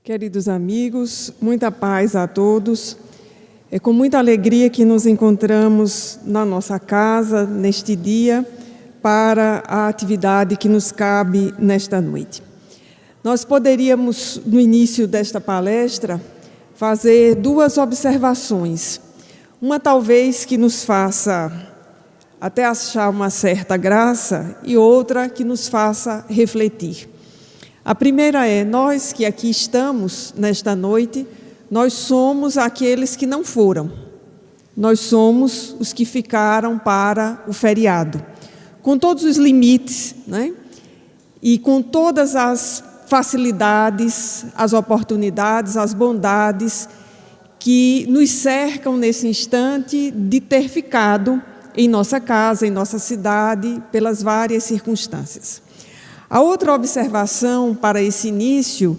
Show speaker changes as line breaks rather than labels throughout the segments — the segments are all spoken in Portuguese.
Queridos amigos, muita paz a todos. É com muita alegria que nos encontramos na nossa casa, neste dia, para a atividade que nos cabe nesta noite. Nós poderíamos, no início desta palestra, fazer duas observações. Uma talvez que nos faça até achar uma certa graça e outra que nos faça refletir. A primeira é, nós que aqui estamos nesta noite, nós somos aqueles que não foram. Nós somos os que ficaram para o feriado, com todos os limites, né? E com todas as facilidades, as oportunidades, as bondades que nos cercam nesse instante de ter ficado em nossa casa, em nossa cidade, pelas várias circunstâncias. A outra observação para esse início,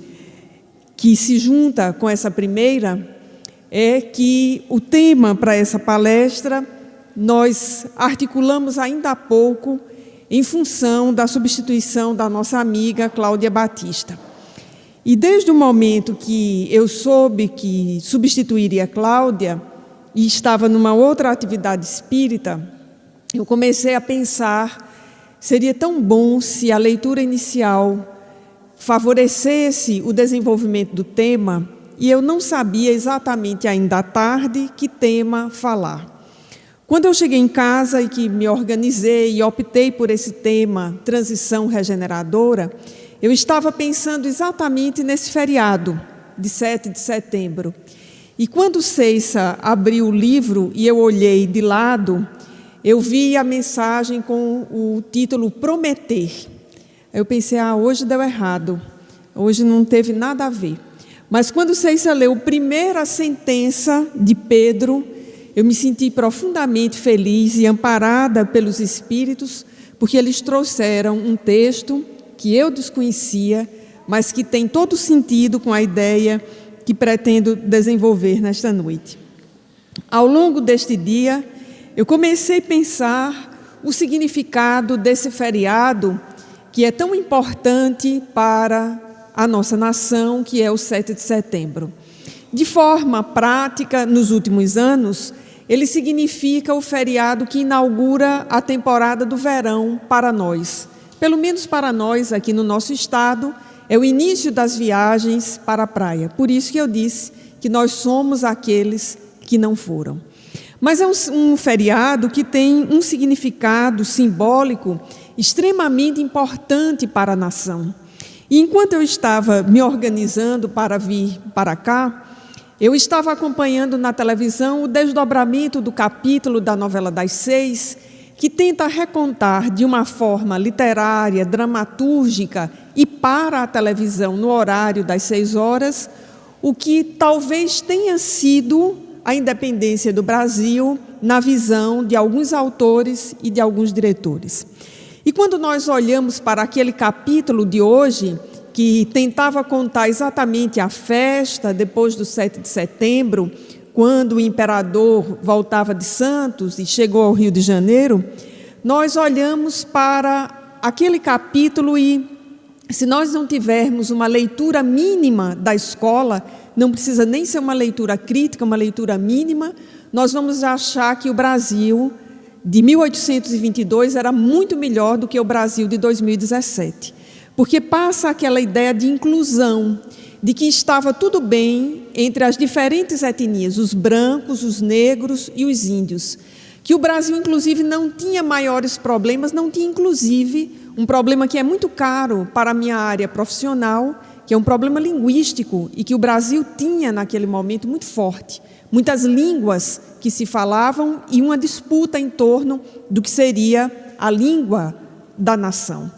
que se junta com essa primeira, é que o tema para essa palestra nós articulamos ainda há pouco em função da substituição da nossa amiga Cláudia Batista. E desde o momento que eu soube que substituiria a Cláudia e estava numa outra atividade espírita, eu comecei a pensar: seria tão bom se a leitura inicial favorecesse o desenvolvimento do tema, e eu não sabia exatamente ainda à tarde que tema falar. Quando eu cheguei em casa e que me organizei e optei por esse tema, transição regeneradora, eu estava pensando exatamente nesse feriado de 7 de setembro. E quando Ceissa abriu o livro e eu olhei de lado, eu vi a mensagem com o título Prometer. Eu pensei, hoje deu errado, hoje não teve nada a ver. Mas quando Ceissa leu a primeira sentença de Pedro, eu me senti profundamente feliz e amparada pelos Espíritos, porque eles trouxeram um texto que eu desconhecia, mas que tem todo sentido com a ideia que pretendo desenvolver nesta noite. Ao longo deste dia, eu comecei a pensar o significado desse feriado que é tão importante para a nossa nação, que é o 7 de setembro. De forma prática, nos últimos anos, ele significa o feriado que inaugura a temporada do verão para nós. Pelo menos para nós, aqui no nosso estado, é o início das viagens para a praia. Por isso que eu disse que nós somos aqueles que não foram. Mas é um feriado que tem um significado simbólico extremamente importante para a nação. E enquanto eu estava me organizando para vir para cá, eu estava acompanhando na televisão o desdobramento do capítulo da novela das 6, que tenta recontar de uma forma literária, dramatúrgica e para a televisão no horário das 6 horas, o que talvez tenha sido a independência do Brasil na visão de alguns autores e de alguns diretores. E quando nós olhamos para aquele capítulo de hoje, que tentava contar exatamente a festa depois do 7 de setembro, quando o imperador voltava de Santos e chegou ao Rio de Janeiro, nós olhamos para aquele capítulo e, se nós não tivermos uma leitura mínima da escola, não precisa nem ser uma leitura crítica, uma leitura mínima, nós vamos achar que o Brasil de 1822 era muito melhor do que o Brasil de 2017. Porque passa aquela ideia de inclusão, de que estava tudo bem entre as diferentes etnias, os brancos, os negros e os índios. Que o Brasil, inclusive, não tinha maiores problemas, não tinha, inclusive, um problema que é muito caro para a minha área profissional, que é um problema linguístico, e que o Brasil tinha, naquele momento, muito forte. Muitas línguas que se falavam e uma disputa em torno do que seria a língua da nação.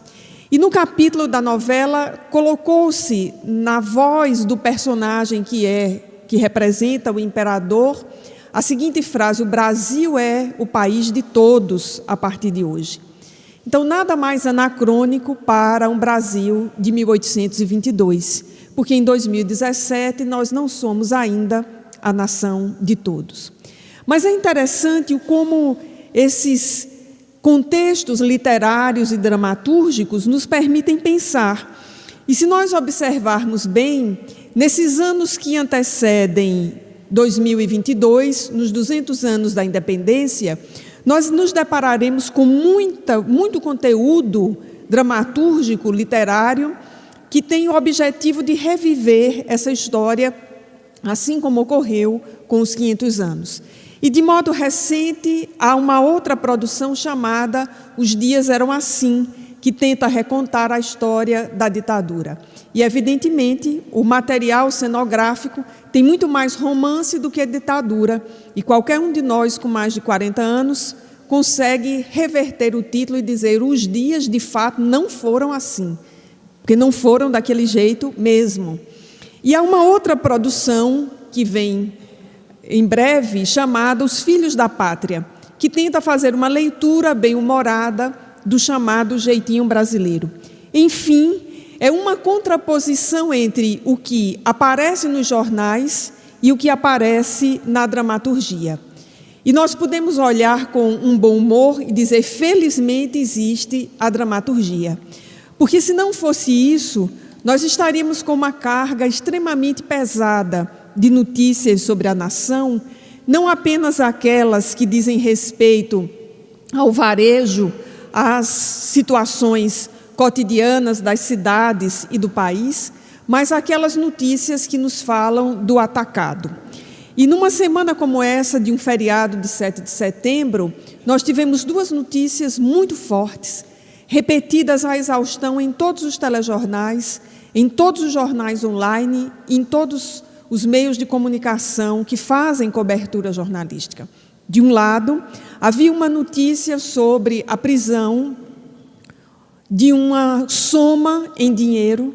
E no capítulo da novela, colocou-se na voz do personagem que representa o imperador, a seguinte frase: o Brasil é o país de todos a partir de hoje. Então, nada mais anacrônico para um Brasil de 1822, porque em 2017 nós não somos ainda a nação de todos. Mas é interessante como esses contextos literários e dramatúrgicos nos permitem pensar. E se nós observarmos bem, Nesses anos que antecedem 2022, nos 200 anos da independência, nós nos depararemos com muito conteúdo dramatúrgico, literário, que tem o objetivo de reviver essa história, assim como ocorreu com os 500 anos. E, de modo recente, há uma outra produção chamada Os Dias Eram Assim, que tenta recontar a história da ditadura. E, evidentemente, o material cenográfico tem muito mais romance do que ditadura, e qualquer um de nós com mais de 40 anos consegue reverter o título e dizer: os dias, de fato, não foram assim, porque não foram daquele jeito mesmo. E há uma outra produção que vem em breve, chamada Os Filhos da Pátria, que tenta fazer uma leitura bem-humorada do chamado jeitinho brasileiro. Enfim, é uma contraposição entre o que aparece nos jornais e o que aparece na dramaturgia. E nós podemos olhar com um bom humor e dizer: felizmente existe a dramaturgia. Porque se não fosse isso, nós estaríamos com uma carga extremamente pesada de notícias sobre a nação, não apenas aquelas que dizem respeito ao varejo, às situações cotidianas das cidades e do país, mas aquelas notícias que nos falam do atacado. E numa semana como essa, de um feriado de 7 de setembro, nós tivemos duas notícias muito fortes, repetidas à exaustão em todos os telejornais, em todos os jornais online, em todos os meios de comunicação que fazem cobertura jornalística. De um lado, havia uma notícia sobre a prisão de uma soma em dinheiro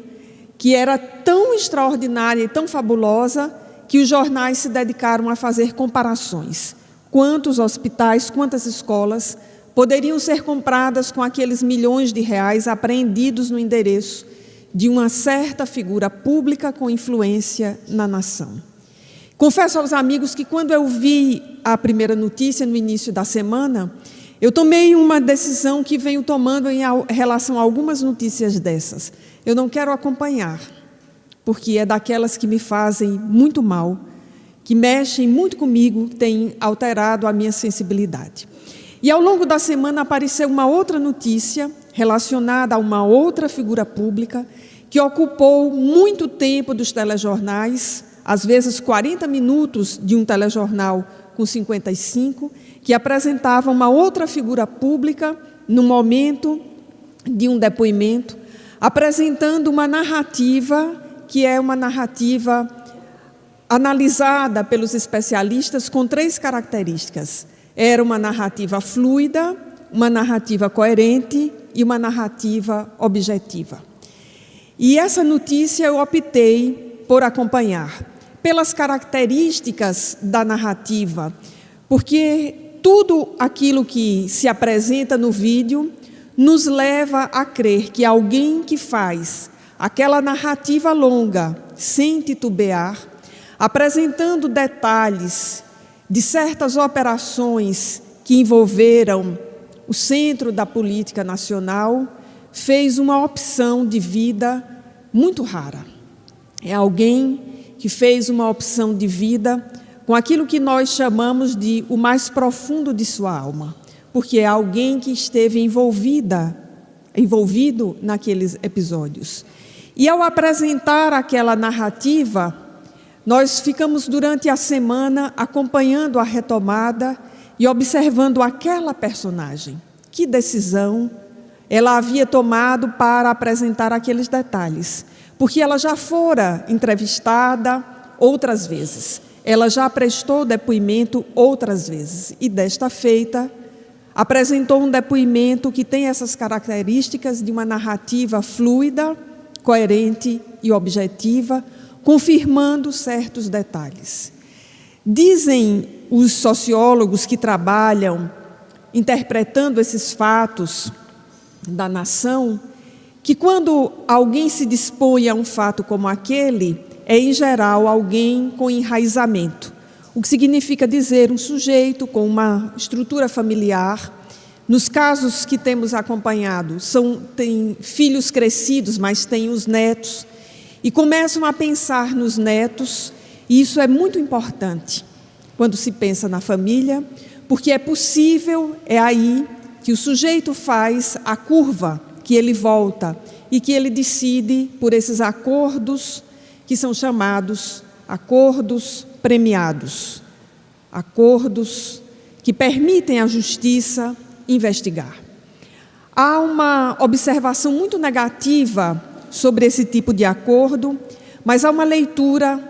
que era tão extraordinária e tão fabulosa que os jornais se dedicaram a fazer comparações. Quantos hospitais, quantas escolas poderiam ser compradas com aqueles milhões de reais apreendidos no endereço de uma certa figura pública com influência na nação. Confesso aos amigos que, quando eu vi a primeira notícia no início da semana, eu tomei uma decisão que venho tomando em relação a algumas notícias dessas. Eu não quero acompanhar, porque é daquelas que me fazem muito mal, que mexem muito comigo, têm alterado a minha sensibilidade. E ao longo da semana apareceu uma outra notícia relacionada a uma outra figura pública que ocupou muito tempo dos telejornais, às vezes 40 minutos de um telejornal com 55, que apresentava uma outra figura pública no momento de um depoimento, apresentando uma narrativa que é uma narrativa analisada pelos especialistas com 3 características. Era uma narrativa fluida, uma narrativa coerente e uma narrativa objetiva. E essa notícia eu optei por acompanhar, pelas características da narrativa, porque tudo aquilo que se apresenta no vídeo nos leva a crer que alguém que faz aquela narrativa longa, sem titubear, apresentando detalhes de certas operações que envolveram o centro da política nacional, fez uma opção de vida muito rara. É alguém que fez uma opção de vida com aquilo que nós chamamos de o mais profundo de sua alma, porque é alguém que esteve envolvido naqueles episódios. E ao apresentar aquela narrativa, nós ficamos durante a semana acompanhando a retomada e observando aquela personagem. Que decisão ela havia tomado para apresentar aqueles detalhes? Porque ela já fora entrevistada outras vezes, ela já prestou depoimento outras vezes e desta feita apresentou um depoimento que tem essas características de uma narrativa fluida, coerente e objetiva, confirmando certos detalhes. Dizem os sociólogos que trabalham interpretando esses fatos da nação, que quando alguém se dispõe a um fato como aquele, é em geral alguém com enraizamento, o que significa dizer um sujeito com uma estrutura familiar. Nos casos que temos acompanhado, tem filhos crescidos, mas tem os netos, e começam a pensar nos netos, e isso é muito importante quando se pensa na família, porque é possível, é aí que o sujeito faz a curva, que ele volta e que ele decide por esses acordos que são chamados acordos premiados, acordos que permitem à justiça investigar. Há uma observação muito negativa sobre esse tipo de acordo, mas há uma leitura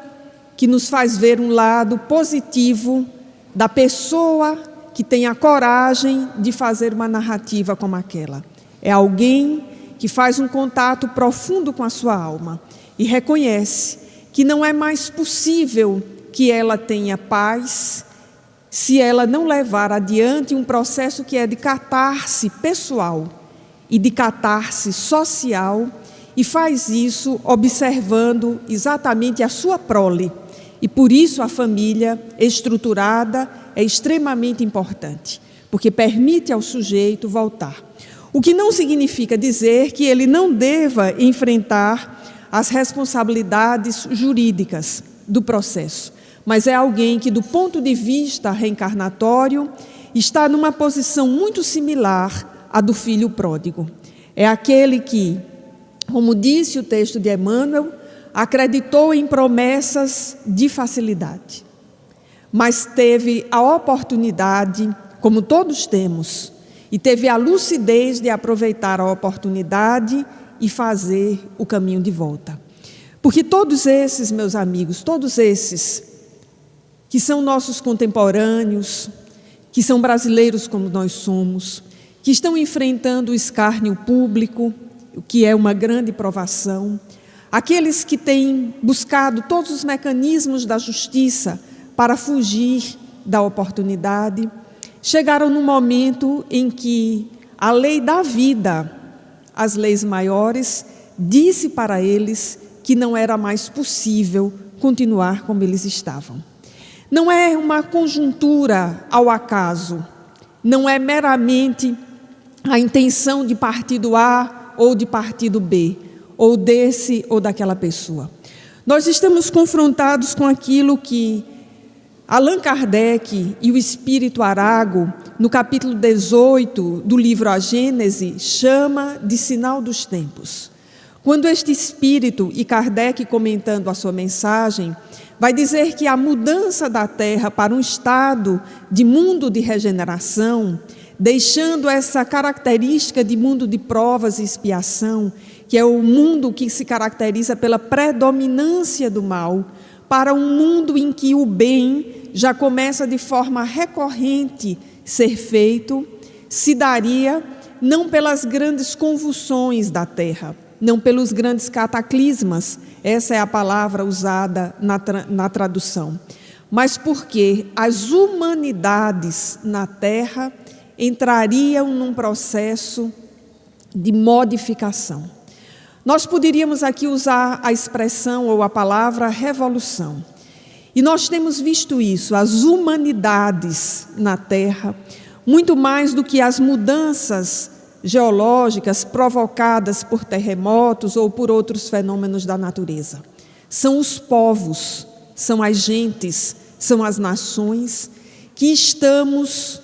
que nos faz ver um lado positivo da pessoa que tem a coragem de fazer uma narrativa como aquela. É alguém que faz um contato profundo com a sua alma e reconhece que não é mais possível que ela tenha paz se ela não levar adiante um processo que é de catarse pessoal e de catarse social, e faz isso observando exatamente a sua prole. E por isso a família estruturada é extremamente importante, porque permite ao sujeito voltar. O que não significa dizer que ele não deva enfrentar as responsabilidades jurídicas do processo, mas é alguém que, do ponto de vista reencarnatório, está numa posição muito similar à do filho pródigo. É aquele que, como disse o texto de Emmanuel, acreditou em promessas de facilidade, mas teve a oportunidade, como todos temos, e teve a lucidez de aproveitar a oportunidade e fazer o caminho de volta. Porque todos esses, meus amigos, todos esses que são nossos contemporâneos, que são brasileiros como nós somos, que estão enfrentando o escárnio público, o que é uma grande provação, aqueles que têm buscado todos os mecanismos da justiça para fugir da oportunidade, chegaram no momento em que a lei da vida, as leis maiores, disse para eles que não era mais possível continuar como eles estavam. Não é uma conjuntura ao acaso, não é meramente a intenção de partido A ou de partido B, ou desse ou daquela pessoa. Nós estamos confrontados com aquilo que Allan Kardec e o Espírito Arago, no capítulo 18 do livro A Gênese, chama de sinal dos tempos. Quando este Espírito, e Kardec comentando a sua mensagem, vai dizer que a mudança da Terra para um estado de mundo de regeneração, deixando essa característica de mundo de provas e expiação, que é o mundo que se caracteriza pela predominância do mal, para um mundo em que o bem já começa de forma recorrente ser feito, se daria não pelas grandes convulsões da Terra, não pelos grandes cataclismas, essa é a palavra usada na tradução, mas porque as humanidades na Terra entrariam num processo de modificação. Nós poderíamos aqui usar a expressão ou a palavra revolução. E nós temos visto isso, as humanidades na Terra, muito mais do que as mudanças geológicas provocadas por terremotos ou por outros fenômenos da natureza. São os povos, são as gentes, são as nações que estamos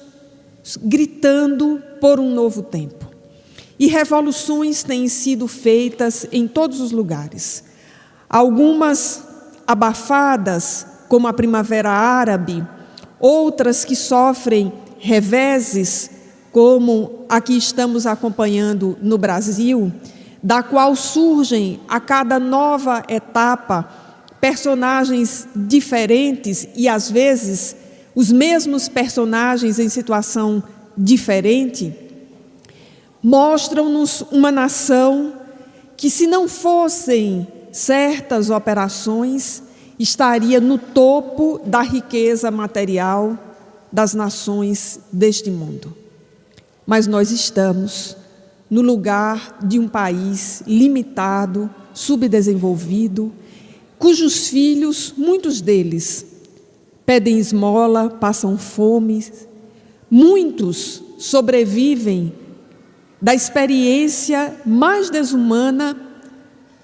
gritando por um novo tempo. E revoluções têm sido feitas em todos os lugares. Algumas abafadas, como a Primavera Árabe, outras que sofrem reveses, como a que estamos acompanhando no Brasil, da qual surgem a cada nova etapa personagens diferentes e, às vezes, os mesmos personagens em situação diferente, mostram-nos uma nação que, se não fossem certas operações, estaria no topo da riqueza material das nações deste mundo. Mas nós estamos no lugar de um país limitado, subdesenvolvido, cujos filhos, muitos deles, pedem esmola, passam fome, muitos sobrevivem da experiência mais desumana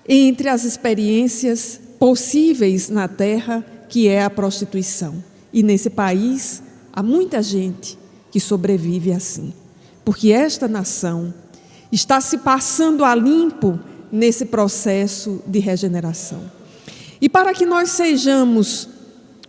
entre as experiências possíveis na terra, que é a prostituição. E nesse país há muita gente que sobrevive assim, porque esta nação está se passando a limpo nesse processo de regeneração. E para que nós sejamos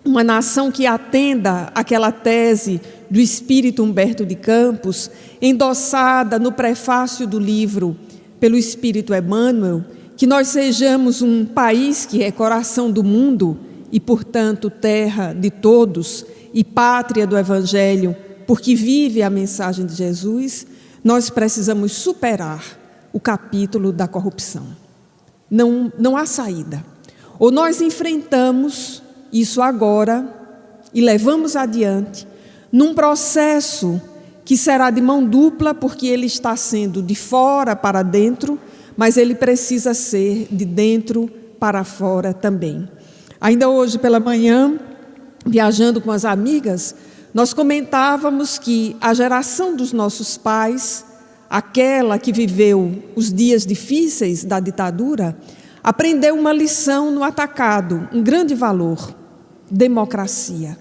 uma nação que atenda àquela tese do espírito Humberto de Campos, endossada no prefácio do livro pelo espírito Emmanuel, que nós sejamos um país que é coração do mundo e, portanto, terra de todos e pátria do Evangelho, porque vive a mensagem de Jesus, nós precisamos superar o capítulo da corrupção. Não há saída. Ou nós enfrentamos isso agora e levamos adiante num processo que será de mão dupla, porque ele está sendo de fora para dentro, mas ele precisa ser de dentro para fora também. Ainda hoje pela manhã, viajando com as amigas, nós comentávamos que a geração dos nossos pais, aquela que viveu os dias difíceis da ditadura, aprendeu uma lição no atacado, um grande valor: democracia.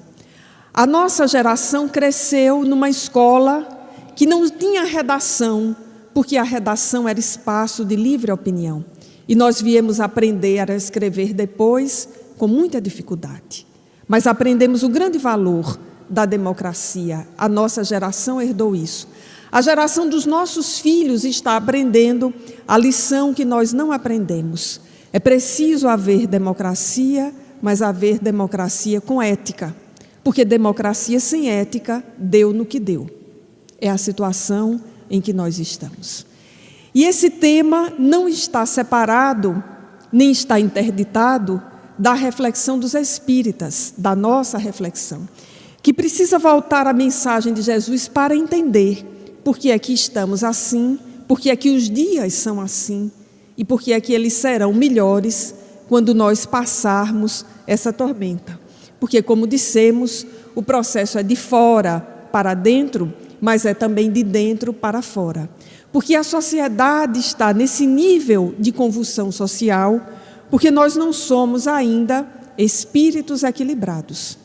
A nossa geração cresceu numa escola que não tinha redação, porque a redação era espaço de livre opinião. E nós viemos aprender a escrever depois com muita dificuldade. Mas aprendemos o grande valor da democracia. A nossa geração herdou isso. A geração dos nossos filhos está aprendendo a lição que nós não aprendemos. É preciso haver democracia, mas haver democracia com ética. Porque democracia sem ética deu no que deu. É a situação em que nós estamos. E esse tema não está separado, nem está interditado da reflexão dos espíritas, da nossa reflexão, que precisa voltar à mensagem de Jesus para entender por que é que estamos assim, por que é que os dias são assim e por que é que eles serão melhores quando nós passarmos essa tormenta. Porque, como dissemos, o processo é de fora para dentro, mas é também de dentro para fora. Porque a sociedade está nesse nível de convulsão social, porque nós não somos ainda espíritos equilibrados.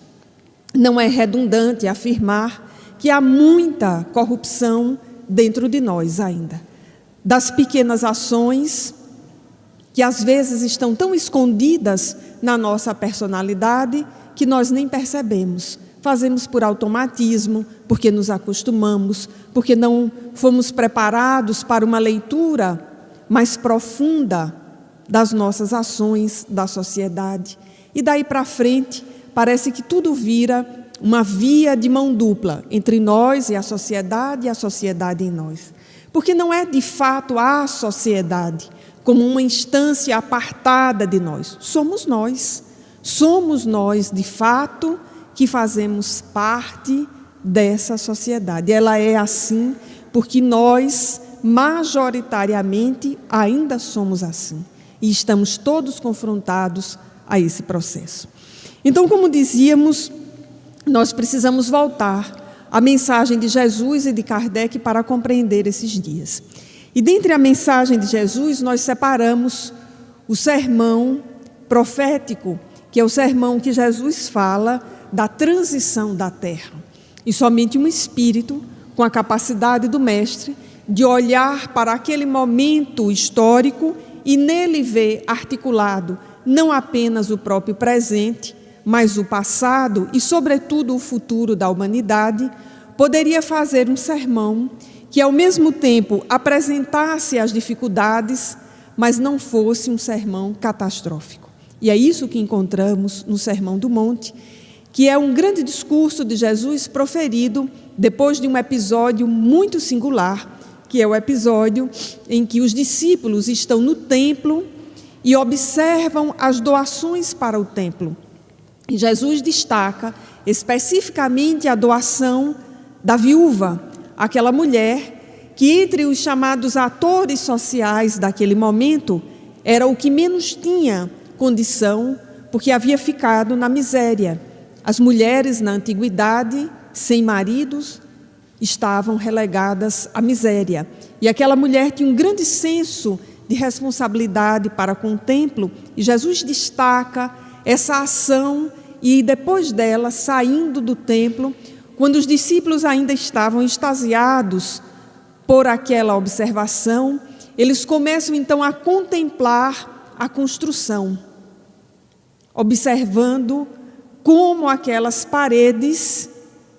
Não é redundante afirmar que há muita corrupção dentro de nós ainda. Das pequenas ações, que às vezes estão tão escondidas na nossa personalidade, que nós nem percebemos. Fazemos por automatismo, porque nos acostumamos, porque não fomos preparados para uma leitura mais profunda das nossas ações, da sociedade. E daí para frente, parece que tudo vira uma via de mão dupla entre nós e a sociedade em nós. Porque não é de fato a sociedade como uma instância apartada de nós. Somos nós de fato que fazemos parte dessa sociedade. Ela é assim porque nós, majoritariamente, ainda somos assim. E estamos todos confrontados a esse processo. Então, como dizíamos, nós precisamos voltar à mensagem de Jesus e de Kardec para compreender esses dias. E dentre a mensagem de Jesus, nós separamos o sermão profético, que é o sermão que Jesus fala da transição da terra. E somente um espírito, com a capacidade do mestre, de olhar para aquele momento histórico e nele ver articulado não apenas o próprio presente, mas o passado e, sobretudo, o futuro da humanidade, poderia fazer um sermão que, ao mesmo tempo, apresentasse as dificuldades, mas não fosse um sermão catastrófico. E é isso que encontramos no Sermão do Monte, que é um grande discurso de Jesus proferido depois de um episódio muito singular, que é o episódio em que os discípulos estão no templo e observam as doações para o templo. E Jesus destaca especificamente a doação da viúva, aquela mulher que, entre os chamados atores sociais daquele momento, era o que menos tinha condição, porque havia ficado na miséria. As mulheres na antiguidade, sem maridos, estavam relegadas à miséria. E aquela mulher tinha um grande senso de responsabilidade para com o templo, e Jesus destaca essa ação e depois dela, saindo do templo, quando os discípulos ainda estavam extasiados por aquela observação, eles começam então a contemplar a construção, observando como aquelas paredes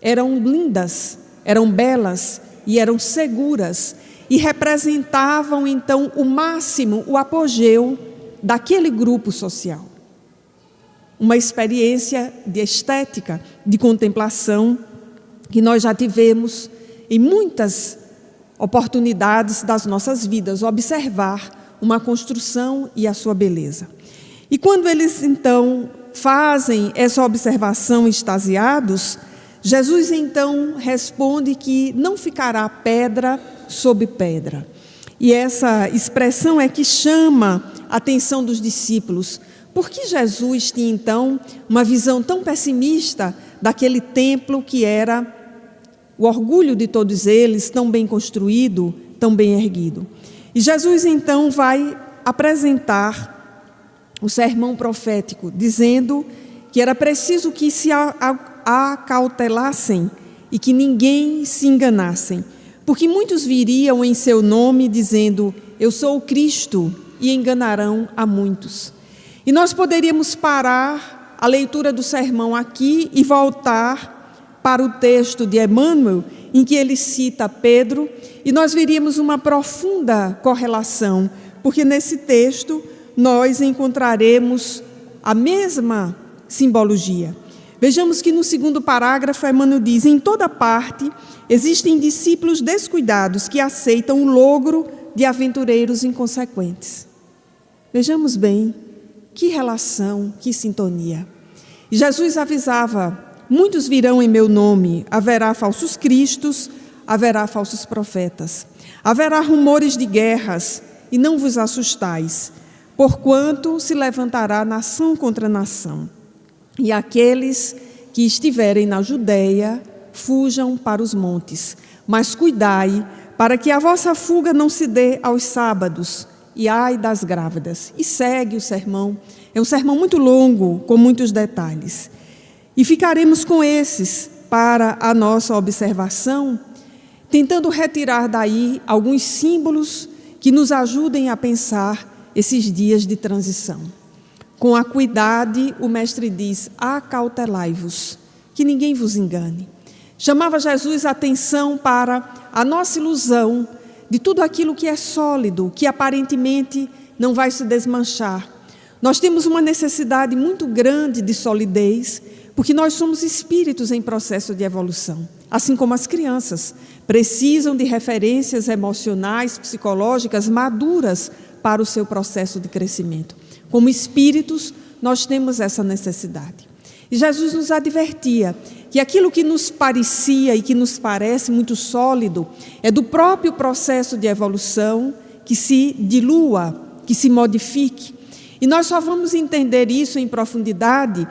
eram lindas, eram belas e eram seguras e representavam então o máximo, o apogeu daquele grupo social. Uma experiência de estética, de contemplação, que nós já tivemos em muitas oportunidades das nossas vidas, observar uma construção e a sua beleza. E quando eles então fazem essa observação extasiados, Jesus então responde que não ficará pedra sobre pedra. E essa expressão é que chama a atenção dos discípulos. Por que Jesus tinha então uma visão tão pessimista daquele templo que era o orgulho de todos eles, tão bem construído, tão bem erguido? E Jesus então vai apresentar o sermão profético, dizendo que era preciso que se acautelassem e que ninguém se enganassem, porque muitos viriam em seu nome dizendo: eu sou o Cristo, e enganarão a muitos. E nós poderíamos parar a leitura do sermão aqui e voltar para o texto de Emmanuel, em que ele cita Pedro, e nós veríamos uma profunda correlação, porque nesse texto nós encontraremos a mesma simbologia. Vejamos que no segundo parágrafo Emmanuel diz: em toda parte existem discípulos descuidados que aceitam o logro de aventureiros inconsequentes. Vejamos bem, que relação, que sintonia. E Jesus avisava: muitos virão em meu nome, haverá falsos cristos, haverá falsos profetas, haverá rumores de guerras, e não vos assustais, porquanto se levantará nação contra nação. E aqueles que estiverem na Judeia, fujam para os montes. Mas cuidai, para que a vossa fuga não se dê aos sábados, e ai das grávidas. E segue o sermão. É um sermão muito longo, com muitos detalhes. E ficaremos com esses para a nossa observação, tentando retirar daí alguns símbolos que nos ajudem a pensar esses dias de transição. Com acuidade, o mestre diz: acautelai-vos, que ninguém vos engane. Chamava Jesus a atenção para a nossa ilusão de tudo aquilo que é sólido, que aparentemente não vai se desmanchar. Nós temos uma necessidade muito grande de solidez, porque nós somos espíritos em processo de evolução, assim como as crianças precisam de referências emocionais, psicológicas maduras para o seu processo de crescimento. Como espíritos, nós temos essa necessidade. E Jesus nos advertia que aquilo que nos parecia e que nos parece muito sólido é do próprio processo de evolução que se dilua, que se modifique. E nós só vamos entender isso em profundidade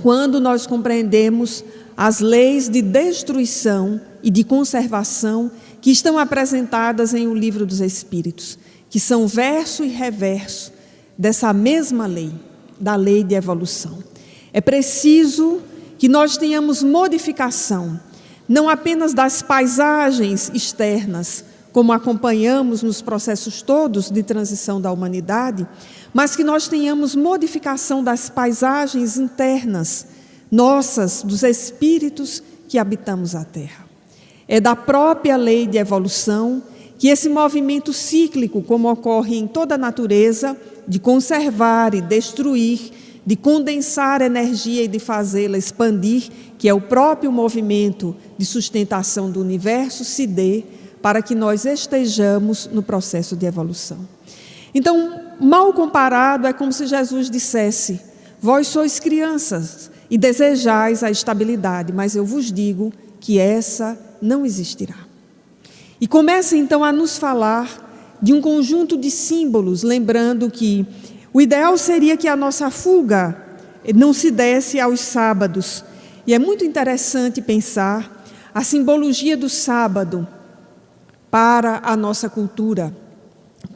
quando nós compreendemos as leis de destruição e de conservação que estão apresentadas em O Livro dos Espíritos, que são verso e reverso dessa mesma lei, da lei de evolução. É preciso que nós tenhamos modificação, não apenas das paisagens externas, como acompanhamos nos processos todos de transição da humanidade, mas que nós tenhamos modificação das paisagens internas, nossas, dos espíritos que habitamos a Terra. É da própria lei de evolução que esse movimento cíclico, como ocorre em toda a natureza, de conservar e destruir, de condensar energia e de fazê-la expandir, que é o próprio movimento de sustentação do universo, se dê para que nós estejamos no processo de evolução. Então, mal comparado, é como se Jesus dissesse: vós sois crianças e desejais a estabilidade, mas eu vos digo que essa não existirá. E começa então a nos falar de um conjunto de símbolos, lembrando que o ideal seria que a nossa fuga não se desse aos sábados. E é muito interessante pensar a simbologia do sábado para a nossa cultura,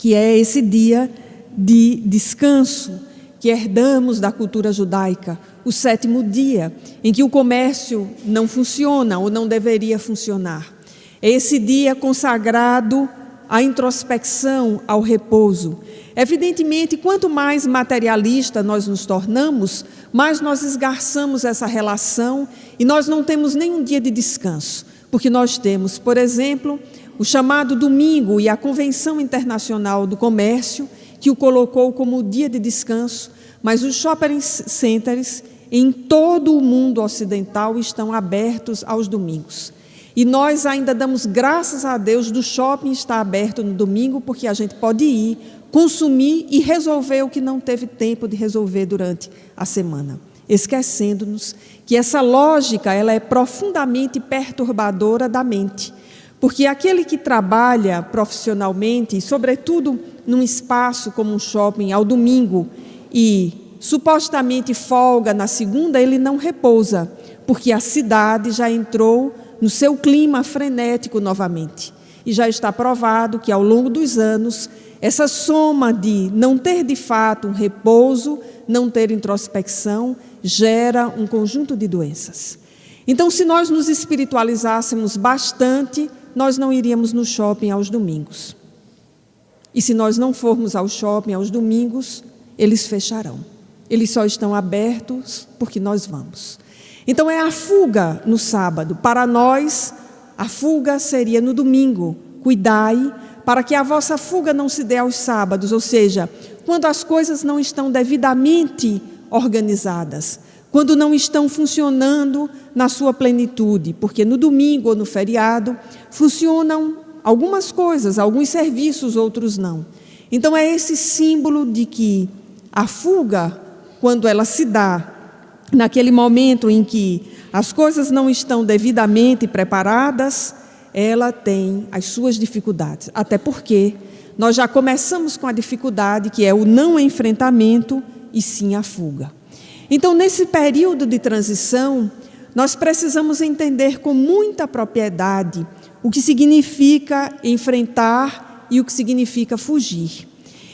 que é esse dia de descanso que herdamos da cultura judaica, o 7º dia, em que o comércio não funciona ou não deveria funcionar. É esse dia consagrado à introspecção, ao repouso. Evidentemente, quanto mais materialista nós nos tornamos, mais nós esgarçamos essa relação e nós não temos nenhum dia de descanso, porque nós temos, por exemplo, o chamado domingo e a Convenção Internacional do Comércio, que o colocou como dia de descanso, mas os shopping centers em todo o mundo ocidental estão abertos aos domingos. E nós ainda damos graças a Deus do shopping estar aberto no domingo, porque a gente pode ir, consumir e resolver o que não teve tempo de resolver durante a semana. Esquecendo-nos que essa lógica ela é profundamente perturbadora da mente. Porque aquele que trabalha profissionalmente, e sobretudo num espaço como um shopping ao domingo, e supostamente folga na segunda, ele não repousa, porque a cidade já entrou no seu clima frenético novamente. E já está provado que ao longo dos anos, essa soma de não ter de fato um repouso, não ter introspecção, gera um conjunto de doenças. Então, se nós nos espiritualizássemos bastante, nós não iríamos no shopping aos domingos. E se nós não formos ao shopping aos domingos, eles fecharão. Eles só estão abertos porque nós vamos. Então é a fuga no sábado. Para nós, a fuga seria no domingo. Cuidai para que a vossa fuga não se dê aos sábados, ou seja, quando as coisas não estão devidamente organizadas, quando não estão funcionando na sua plenitude, porque no domingo ou no feriado funcionam algumas coisas, alguns serviços, outros não. Então é esse símbolo de que a fuga, quando ela se dá naquele momento em que as coisas não estão devidamente preparadas, ela tem as suas dificuldades, até porque nós já começamos com a dificuldade que é o não enfrentamento e sim a fuga. Então, nesse período de transição, nós precisamos entender com muita propriedade o que significa enfrentar e o que significa fugir.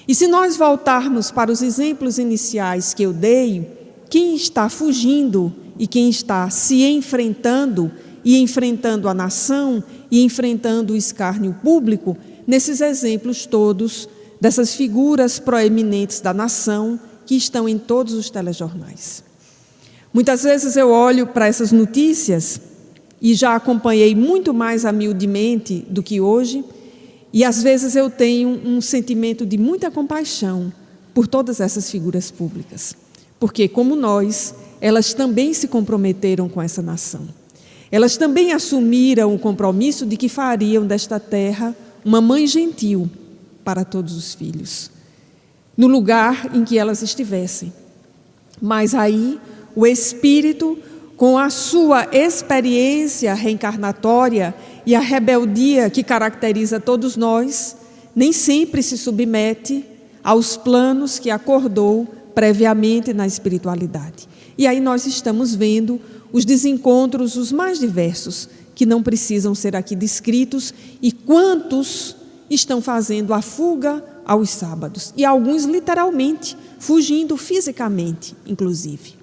E se nós voltarmos para os exemplos iniciais que eu dei, quem está fugindo e quem está se enfrentando e enfrentando a nação e enfrentando o escárnio público, nesses exemplos todos dessas figuras proeminentes da nação que estão em todos os telejornais. Muitas vezes eu olho para essas notícias e já acompanhei muito mais humildemente do que hoje, e às vezes eu tenho um sentimento de muita compaixão por todas essas figuras públicas, porque como nós, elas também se comprometeram com essa nação. Elas também assumiram o compromisso de que fariam desta terra uma mãe gentil para todos os filhos, no lugar em que elas estivessem. Mas aí, o Espírito, com a sua experiência reencarnatória e a rebeldia que caracteriza todos nós, nem sempre se submete aos planos que acordou previamente na espiritualidade. E aí nós estamos vendo os desencontros os mais diversos, que não precisam ser aqui descritos, e quantos estão fazendo a fuga aos sábados, e alguns literalmente, fugindo fisicamente, inclusive.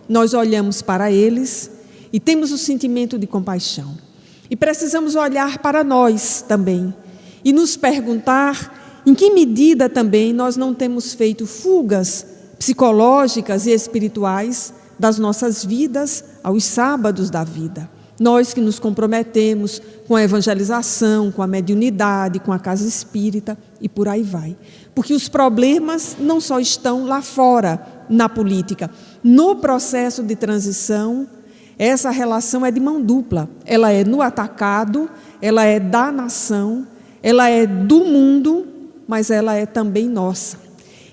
Nós olhamos para eles e temos o sentimento de compaixão. E precisamos olhar para nós também e nos perguntar em que medida também nós não temos feito fugas psicológicas e espirituais das nossas vidas aos sábados da vida. Nós que nos comprometemos com a evangelização, com a mediunidade, com a casa espírita e por aí vai. Porque os problemas não só estão lá fora, na política. No processo de transição, essa relação é de mão dupla. Ela é no atacado, ela é da nação, ela é do mundo, mas ela é também nossa.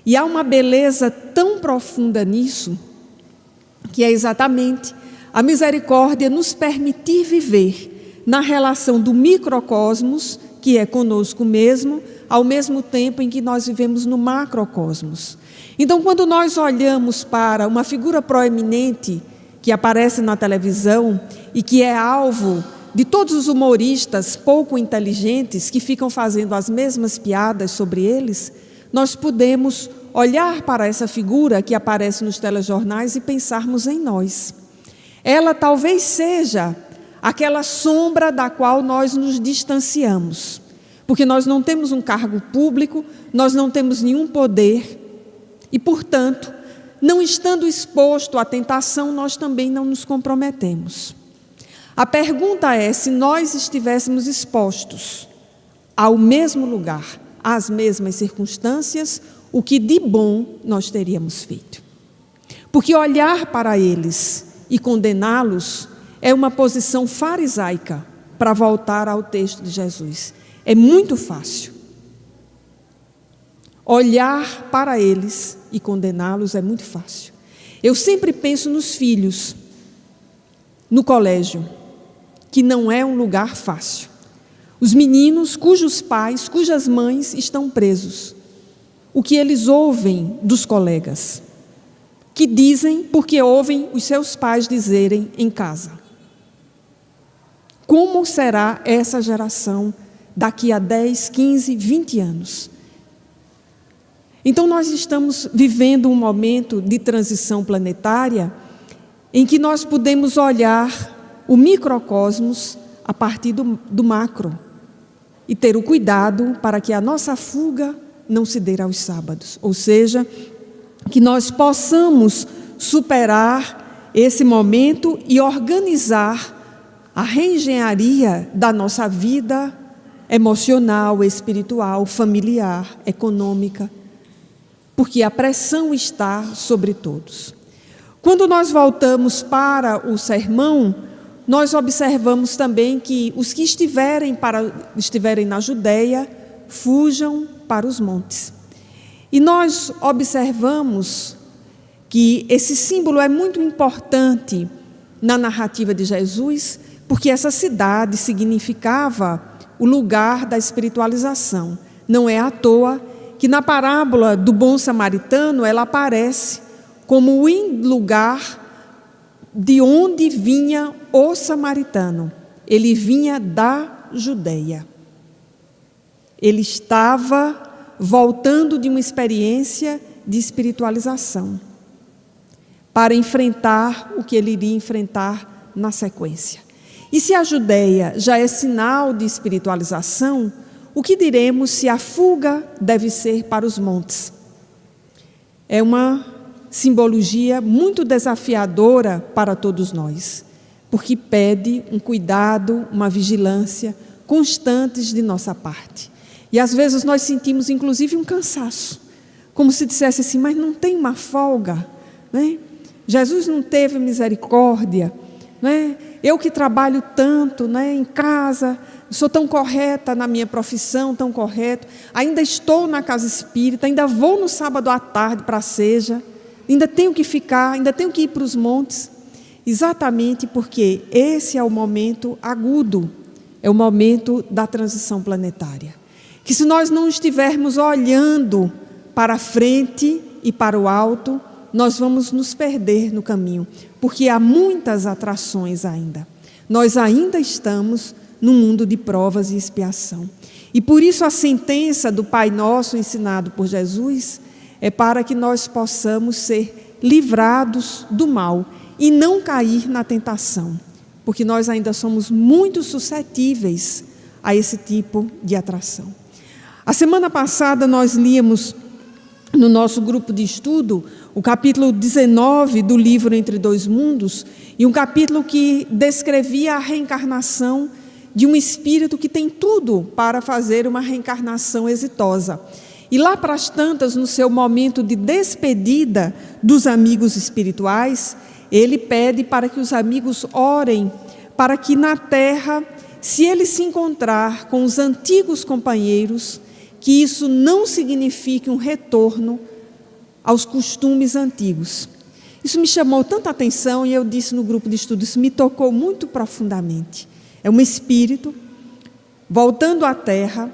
E há uma beleza tão profunda nisso, que é exatamente a misericórdia nos permitir viver na relação do microcosmos, que é conosco mesmo, ao mesmo tempo em que nós vivemos no macrocosmos. Então, quando nós olhamos para uma figura proeminente que aparece na televisão e que é alvo de todos os humoristas pouco inteligentes que ficam fazendo as mesmas piadas sobre eles, nós podemos olhar para essa figura que aparece nos telejornais e pensarmos em nós. Ela talvez seja aquela sombra da qual nós nos distanciamos, porque nós não temos um cargo público, nós não temos nenhum poder e, portanto, não estando exposto à tentação, nós também não nos comprometemos. A pergunta é: se nós estivéssemos expostos ao mesmo lugar, às mesmas circunstâncias, o que de bom nós teríamos feito? Porque olhar para eles e condená-los é uma posição farisaica, para voltar ao texto de Jesus. É muito fácil. Olhar para eles e condená-los é muito fácil. Eu sempre penso nos filhos, no colégio, que não é um lugar fácil. Os meninos cujos pais, cujas mães estão presos. O que eles ouvem dos colegas, que dizem porque ouvem os seus pais dizerem em casa. Como será essa geração daqui a 10, 15, 20 anos? Então nós estamos vivendo um momento de transição planetária em que nós podemos olhar o microcosmos a partir do macro e ter o cuidado para que a nossa fuga não se dê aos sábados, ou seja, que nós possamos superar esse momento e organizar a reengenharia da nossa vida emocional, espiritual, familiar, econômica, porque a pressão está sobre todos. Quando nós voltamos para o sermão, nós observamos também que os que estiverem na Judeia, fujam para os montes. E nós observamos que esse símbolo é muito importante na narrativa de Jesus, porque essa cidade significava o lugar da espiritualização. Não é à toa que na parábola do bom samaritano ela aparece como o lugar de onde vinha o samaritano. Ele vinha da Judeia. Ele estava voltando de uma experiência de espiritualização para enfrentar o que ele iria enfrentar na sequência. E se a Judeia já é sinal de espiritualização, o que diremos se a fuga deve ser para os montes? É uma simbologia muito desafiadora para todos nós, porque pede um cuidado, uma vigilância constantes de nossa parte. E às vezes nós sentimos inclusive um cansaço, como se dissesse assim, mas não tem uma folga, né? Jesus não teve misericórdia, né? Eu que trabalho tanto, né, em casa, sou tão correta na minha profissão, tão correto, ainda estou na casa espírita, ainda vou no sábado à tarde para a seja, ainda tenho que ficar, ainda tenho que ir para os montes, exatamente porque esse é o momento agudo, é o momento da transição planetária. Que se nós não estivermos olhando para a frente e para o alto, nós vamos nos perder no caminho, porque há muitas atrações ainda. Nós ainda estamos num mundo de provas e expiação. E por isso a sentença do Pai Nosso ensinado por Jesus é para que nós possamos ser livrados do mal e não cair na tentação, porque nós ainda somos muito suscetíveis a esse tipo de atração. A semana passada nós líamos no nosso grupo de estudo o capítulo 19 do livro Entre Dois Mundos, e um capítulo que descrevia a reencarnação de um espírito que tem tudo para fazer uma reencarnação exitosa. E lá para as tantas, no seu momento de despedida dos amigos espirituais, ele pede para que os amigos orem, para que na terra, se ele se encontrar com os antigos companheiros, que isso não signifique um retorno aos costumes antigos. Isso me chamou tanta atenção e eu disse no grupo de estudo, isso me tocou muito profundamente. É um espírito voltando à terra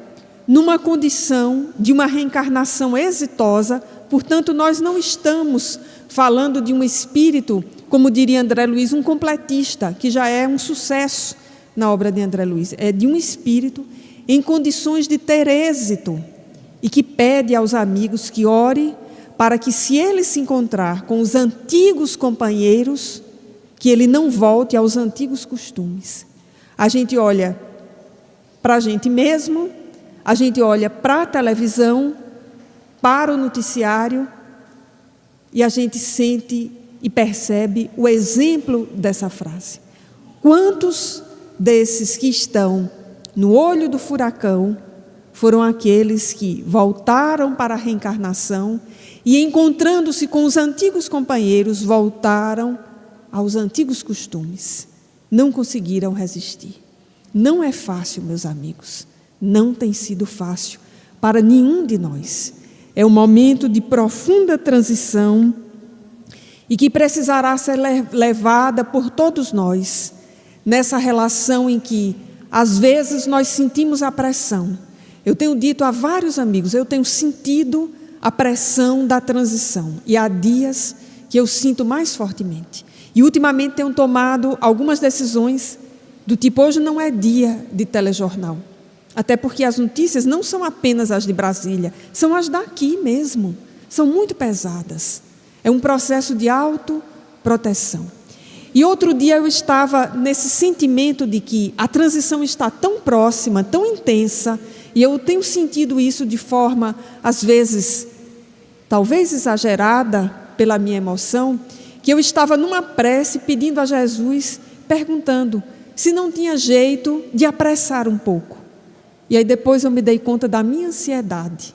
numa condição de uma reencarnação exitosa, portanto nós não estamos falando de um espírito, como diria André Luiz, um completista, que já é um sucesso, na obra de André Luiz. É de um espírito em condições de ter êxito e que pede aos amigos que ore para que, se ele se encontrar com os antigos companheiros, que ele não volte aos antigos costumes. A gente olha para a gente mesmo, a gente olha para a televisão, para o noticiário, e a gente sente e percebe o exemplo dessa frase. Quantos desses que estão no olho do furacão foram aqueles que voltaram para a reencarnação e, encontrando-se com os antigos companheiros, voltaram aos antigos costumes? Não conseguiram resistir. Não é fácil, meus amigos. Não tem sido fácil para nenhum de nós. É um momento de profunda transição e que precisará ser levada por todos nós, nessa relação em que, às vezes, nós sentimos a pressão. Eu tenho dito a vários amigos, eu tenho sentido a pressão da transição, e há dias que eu sinto mais fortemente. E, ultimamente, tenho tomado algumas decisões do tipo: hoje não é dia de telejornal. Até porque as notícias não são apenas as de Brasília, são as daqui mesmo. São muito pesadas. É um processo de autoproteção. E outro dia eu estava nesse sentimento de que a transição está tão próxima, tão intensa, e eu tenho sentido isso de forma, às vezes, talvez exagerada pela minha emoção, que eu estava numa prece pedindo a Jesus, perguntando se não tinha jeito de apressar um pouco. E aí depois eu me dei conta da minha ansiedade,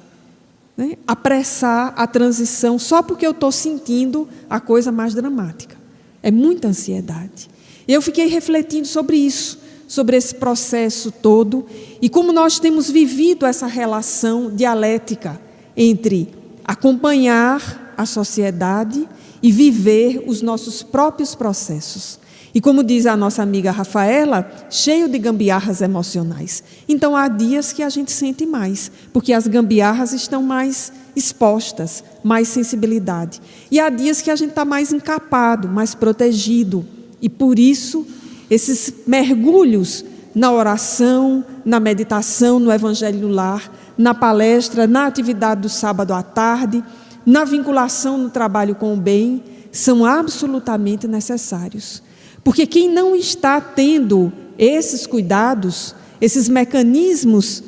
né? Apressar a transição só porque eu estou sentindo a coisa mais dramática. É muita ansiedade. Eu fiquei refletindo sobre isso, sobre esse processo todo, e como nós temos vivido essa relação dialética entre acompanhar a sociedade e viver os nossos próprios processos. E como diz a nossa amiga Rafaela, cheio de gambiarras emocionais. Então há dias que a gente sente mais, porque as gambiarras estão mais expostas, mais sensibilidade. E há dias que a gente está mais encapado, mais protegido. E por isso, esses mergulhos na oração, na meditação, no Evangelho no Lar, na palestra, na atividade do sábado à tarde, na vinculação no trabalho com o bem, são absolutamente necessários. Porque quem não está tendo esses cuidados, esses mecanismos,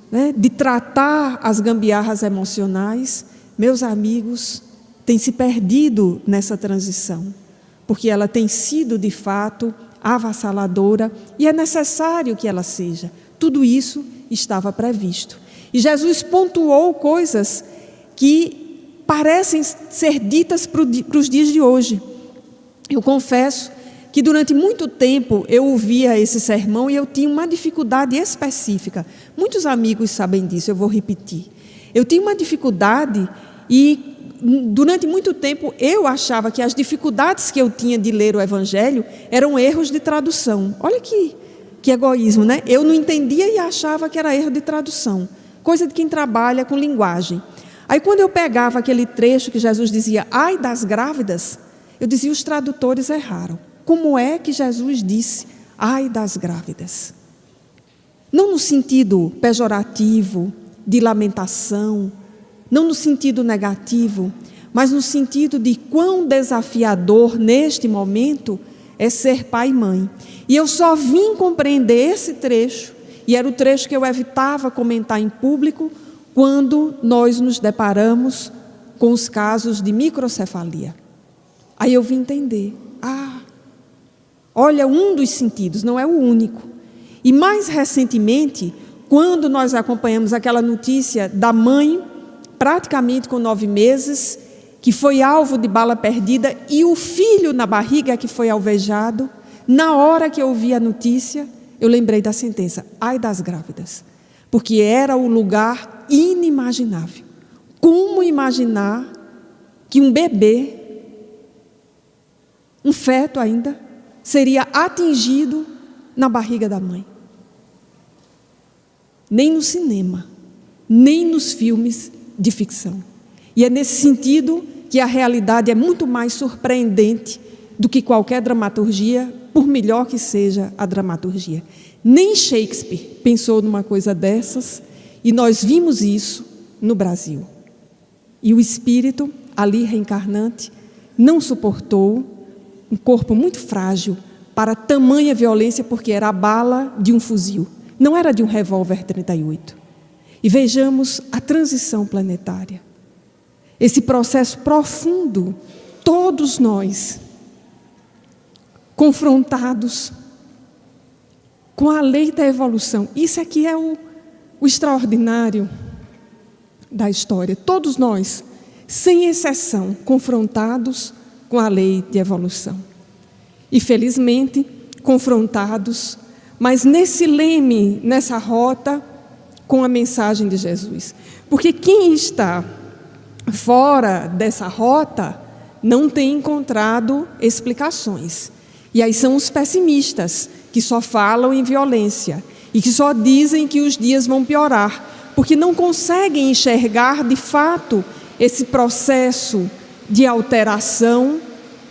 né, de tratar as gambiarras emocionais, meus amigos, tem se perdido nessa transição. Porque ela tem sido, de fato, avassaladora e é necessário que ela seja. Tudo isso estava previsto. E Jesus pontuou coisas que parecem ser ditas para os dias de hoje. Eu confesso que durante muito tempo eu ouvia esse sermão e eu tinha uma dificuldade específica. Muitos amigos sabem disso, eu vou repetir. Eu tinha uma dificuldade e durante muito tempo eu achava que as dificuldades que eu tinha de ler o Evangelho eram erros de tradução. Olha que egoísmo, né? Eu não entendia e achava que era erro de tradução. Coisa de quem trabalha com linguagem. Aí quando eu pegava aquele trecho que Jesus dizia, ai das grávidas, eu dizia, os tradutores erraram. Como é que Jesus disse, ai das grávidas? Não no sentido pejorativo, de lamentação, não no sentido negativo, mas no sentido de quão desafiador neste momento é ser pai e mãe. E eu só vim compreender esse trecho, e era o trecho que eu evitava comentar em público, quando nós nos deparamos com os casos de microcefalia. Aí eu vim entender, olha, um dos sentidos, não é o único. E mais recentemente, quando nós acompanhamos aquela notícia da mãe, praticamente com 9 meses, que foi alvo de bala perdida, e o filho na barriga que foi alvejado, na hora que eu ouvi a notícia, eu lembrei da sentença, ai das grávidas, porque era o lugar inimaginável. Como imaginar que um bebê, um feto ainda, seria atingido na barriga da mãe? Nem no cinema, nem nos filmes de ficção. E é nesse sentido que a realidade é muito mais surpreendente do que qualquer dramaturgia, por melhor que seja a dramaturgia. Nem Shakespeare pensou numa coisa dessas, e nós vimos isso no Brasil. E o espírito, ali reencarnante, não suportou um corpo muito frágil para tamanha violência, porque era a bala de um fuzil, não era de um revólver 38. E vejamos a transição planetária. Esse processo profundo, todos nós, confrontados com a lei da evolução. Isso aqui é o extraordinário da história. Todos nós, sem exceção, confrontados com a lei de evolução. E, felizmente, confrontados, mas nesse leme, nessa rota, com a mensagem de Jesus. Porque quem está fora dessa rota não tem encontrado explicações. E aí são os pessimistas, que só falam em violência e que só dizem que os dias vão piorar, porque não conseguem enxergar, de fato, esse processo de alteração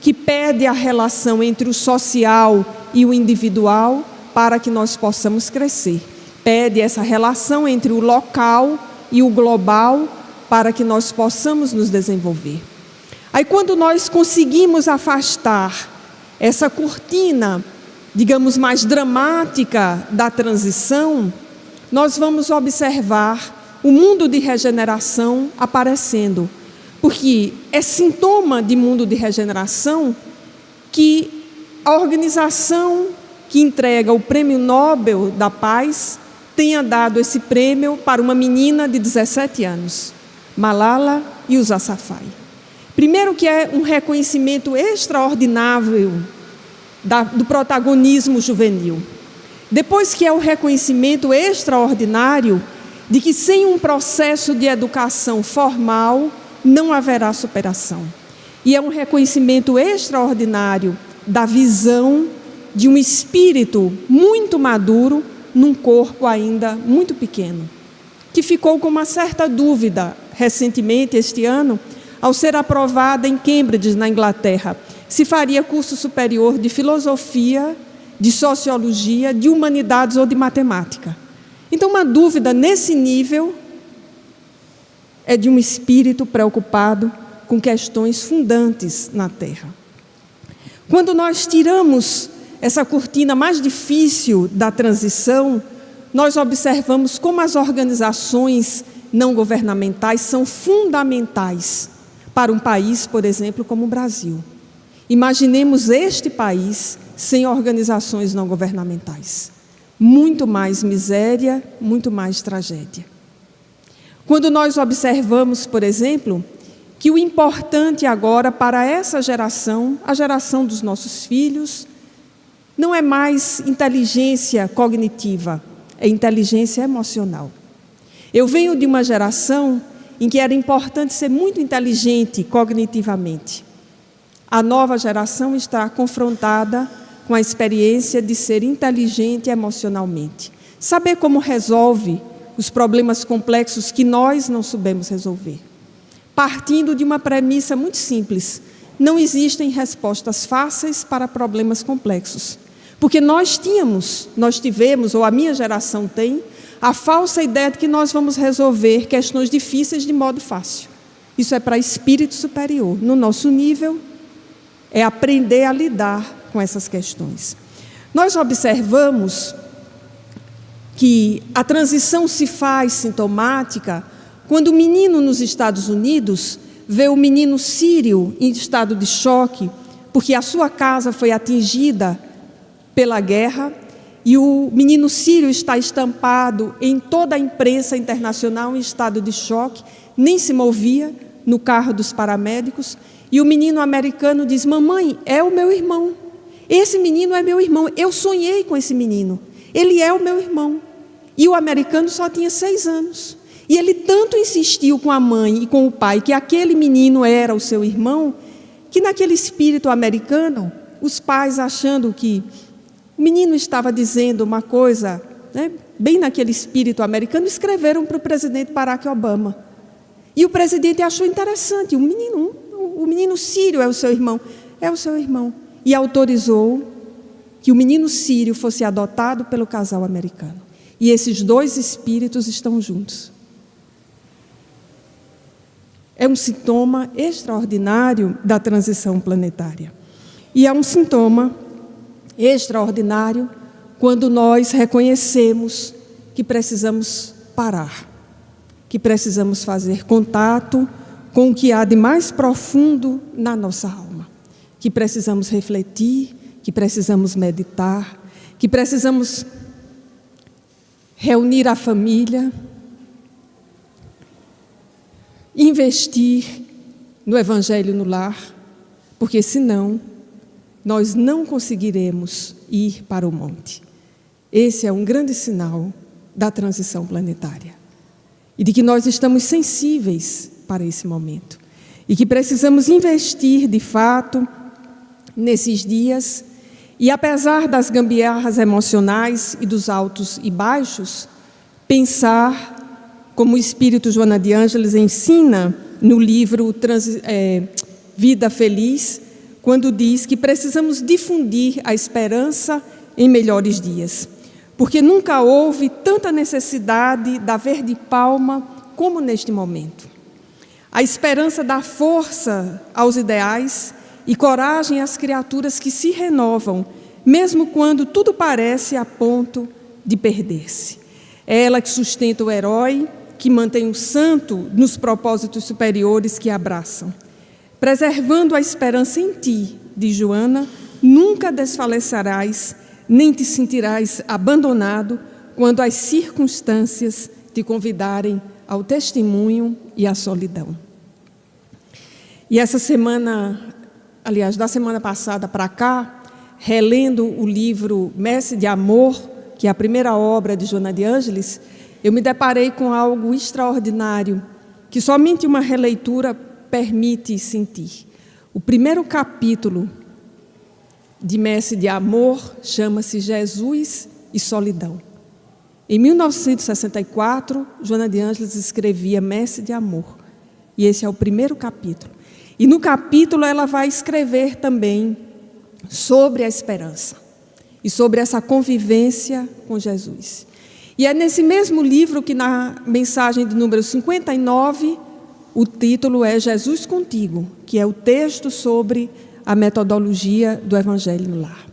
que pede a relação entre o social e o individual para que nós possamos crescer. Pede essa relação entre o local e o global para que nós possamos nos desenvolver. Aí, quando nós conseguimos afastar essa cortina, digamos, mais dramática da transição, nós vamos observar o mundo de regeneração aparecendo. Porque é sintoma de mundo de regeneração que a organização que entrega o Prêmio Nobel da Paz tenha dado esse prêmio para uma menina de 17 anos, Malala Yousafzai. Primeiro, que é um reconhecimento extraordinário do protagonismo juvenil. Depois, que é o reconhecimento extraordinário de que sem um processo de educação formal não haverá superação. E é um reconhecimento extraordinário da visão de um espírito muito maduro num corpo ainda muito pequeno, que ficou com uma certa dúvida recentemente, este ano, ao ser aprovada em Cambridge, na Inglaterra, se faria curso superior de filosofia, de sociologia, de humanidades ou de matemática. Então, uma dúvida nesse nível é de um espírito preocupado com questões fundantes na Terra. Quando nós tiramos essa cortina mais difícil da transição, nós observamos como as organizações não governamentais são fundamentais para um país, por exemplo, como o Brasil. Imaginemos este país sem organizações não governamentais. Muito mais miséria, muito mais tragédia. Quando nós observamos, por exemplo, que o importante agora para essa geração, a geração dos nossos filhos, não é mais inteligência cognitiva, é inteligência emocional. Eu venho de uma geração em que era importante ser muito inteligente cognitivamente. A nova geração está confrontada com a experiência de ser inteligente emocionalmente. Saber como resolve os problemas complexos que nós não soubemos resolver. Partindo de uma premissa muito simples: não existem respostas fáceis para problemas complexos. Porque nós tivemos, ou a minha geração tem, a falsa ideia de que nós vamos resolver questões difíceis de modo fácil. Isso é para espírito superior. No nosso nível, é aprender a lidar com essas questões. Nós observamos que a transição se faz sintomática quando o menino nos Estados Unidos vê o menino sírio em estado de choque, porque a sua casa foi atingida pela guerra, e o menino sírio está estampado em toda a imprensa internacional em estado de choque, nem se movia no carro dos paramédicos, e o menino americano diz: mamãe, é o meu irmão, esse menino é meu irmão, eu sonhei com esse menino, ele é o meu irmão. E o americano só tinha 6 anos, e ele tanto insistiu com a mãe e com o pai que aquele menino era o seu irmão, que naquele espírito americano, os pais, achando que o menino estava dizendo uma coisa, né, bem naquele espírito americano, escreveram para o presidente Barack Obama. E o presidente achou interessante: o menino sírio é o seu irmão. É o seu irmão. e autorizou que o menino sírio fosse adotado pelo casal americano. E esses dois espíritos estão juntos. É um sintoma extraordinário da transição planetária. E é um sintoma extraordinário quando nós reconhecemos que precisamos parar, que precisamos fazer contato com o que há de mais profundo na nossa alma, que precisamos refletir, que precisamos meditar, que precisamos reunir a família, investir no Evangelho no lar, porque senão nós não conseguiremos ir para o monte. Esse é um grande sinal da transição planetária e de que nós estamos sensíveis para esse momento e que precisamos investir de fato nesses dias e, apesar das gambiarras emocionais e dos altos e baixos, pensar como o Espírito Joana de Ângeles ensina no livro Vida Feliz, quando diz que precisamos difundir a esperança em melhores dias, porque nunca houve tanta necessidade da verde palma como neste momento. A esperança dá força aos ideais e coragem às criaturas que se renovam, mesmo quando tudo parece a ponto de perder-se. É ela que sustenta o herói, que mantém o santo nos propósitos superiores que abraçam. Preservando a esperança em ti, diz Joana, nunca desfalecerás, nem te sentirás abandonado quando as circunstâncias te convidarem ao testemunho e à solidão. E essa semana, aliás, da semana passada para cá, relendo o livro Messe de Amor, que é a primeira obra de Joana de Ângeles, eu me deparei com algo extraordinário, que somente uma releitura permite sentir. O primeiro capítulo de Messe de Amor chama-se Jesus e Solidão. Em 1964, Joana de Ângeles escrevia Messe de Amor, e esse é o primeiro capítulo. E no capítulo ela vai escrever também sobre a esperança e sobre essa convivência com Jesus. E é nesse mesmo livro que, na mensagem de número 59, o título é Jesus Contigo, que é o texto sobre a metodologia do Evangelho no Lar.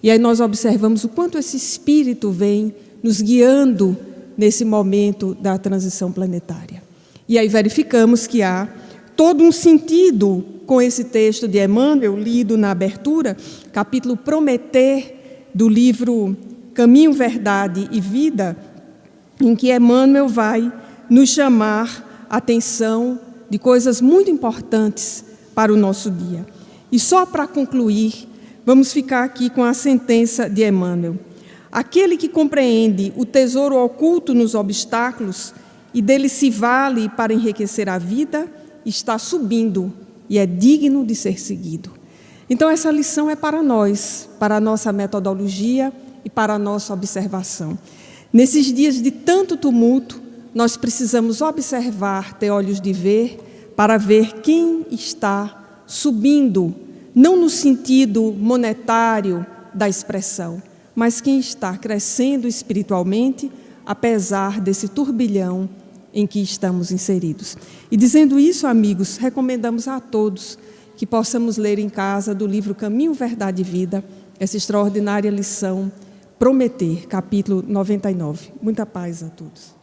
E aí nós observamos o quanto esse Espírito vem nos guiando nesse momento da transição planetária. E aí verificamos que há todo um sentido com esse texto de Emmanuel, lido na abertura, capítulo Prometer, do livro Caminho, Verdade e Vida, em que Emmanuel vai nos chamar a atenção de coisas muito importantes para o nosso dia. E só para concluir, vamos ficar aqui com a sentença de Emmanuel. Aquele que compreende o tesouro oculto nos obstáculos e dele se vale para enriquecer a vida, está subindo e é digno de ser seguido. Então essa lição é para nós, para a nossa metodologia e para a nossa observação. Nesses dias de tanto tumulto, nós precisamos observar, ter olhos de ver, para ver quem está subindo, não no sentido monetário da expressão, mas quem está crescendo espiritualmente, apesar desse turbilhão em que estamos inseridos. E dizendo isso, amigos, recomendamos a todos que possamos ler em casa do livro Caminho, Verdade e Vida, essa extraordinária lição Prometer, capítulo 99. Muita paz a todos.